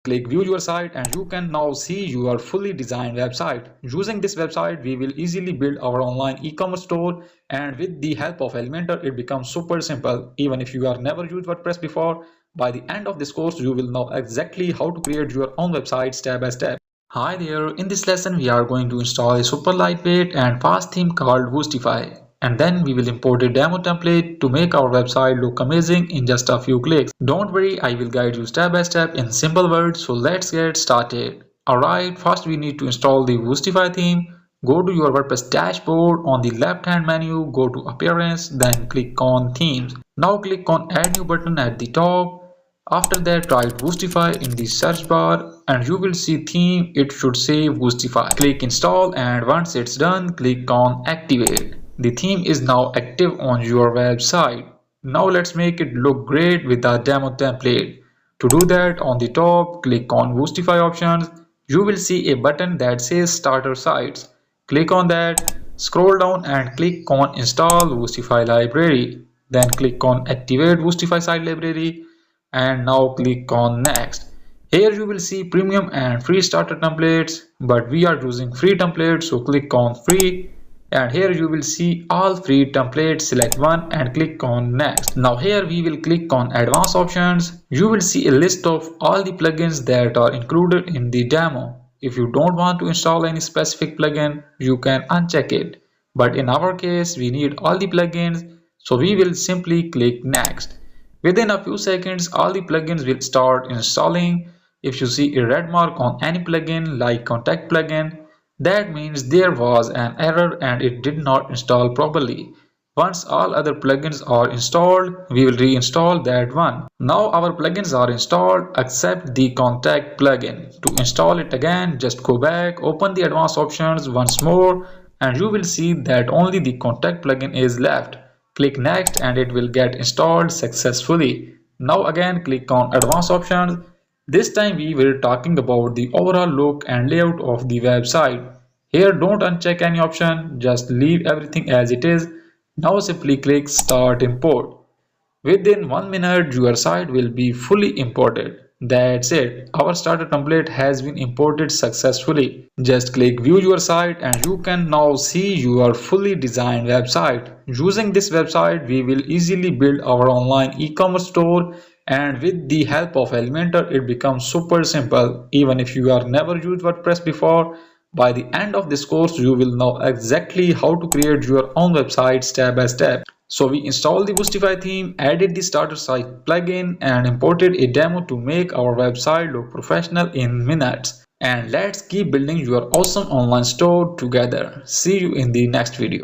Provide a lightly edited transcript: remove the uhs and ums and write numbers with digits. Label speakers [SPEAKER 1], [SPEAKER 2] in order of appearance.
[SPEAKER 1] Click view your site and you can now see your fully designed website. Using this website, we will easily build our online e-commerce store, and with the help of Elementor, it becomes super simple. Even if you have never used WordPress before, by the end of this course, you will know exactly how to create your own website step by step. Hi there, in this lesson we are going to install a super lightweight and fast theme called Woostify. And then we will import a demo template to make our website look amazing in just a few clicks. Don't worry, I will guide you step by step in simple words, so let's get started. Alright, first we need to install the Woostify theme. Go to your WordPress dashboard. On the left hand menu, go to Appearance, then click on Themes. Now click on Add New button at the top. After that, write Woostify in the search bar and you will see theme. It should say Woostify. Click install and once it's done, click on activate. The theme is now active on your website. Now let's make it look great with the demo template. To do that, on the top, click on Woostify options. You will see a button that says starter sites. Click on that, scroll down and click on install Woostify library. Then click on activate Woostify site library and now click on next. Here you will see premium and free starter templates, but we are using free templates, so click on free, and here you will see all free templates. Select one and click on next. Now here we will click on advanced options. You will see a list of all the plugins that are included in the demo. If you don't want to install any specific plugin, you can uncheck it, but in our case we need all the plugins, so we will simply click next. Within a few seconds, all the plugins will start installing. If you see a red mark on any plugin like contact plugin, that means there was an error and it did not install properly. Once all other plugins are installed, we will reinstall that one. Now our plugins are installed except the contact plugin. To install it again, just go back, open the advanced options once more, and you will see that only the contact plugin is left. Click next and it will get installed successfully. Now again click on advanced options. This time we will talking about the overall look and layout of the website. Here don't uncheck any option, just leave everything as it is. Now simply click start import. Within 1 minute your site will be fully imported. That's it. Our starter template has been imported successfully. Just click view your site and you can now see your fully designed website. Using this website, we will easily build our online e-commerce store, and with the help of Elementor, it becomes super simple. Even if you have never used WordPress before, by the end of this course, you will know exactly how to create your own website step by step. So we installed the Woostify theme, added the starter site plugin, and imported a demo to make our website look professional in minutes. And let's keep building your awesome online store together. See you in the next video.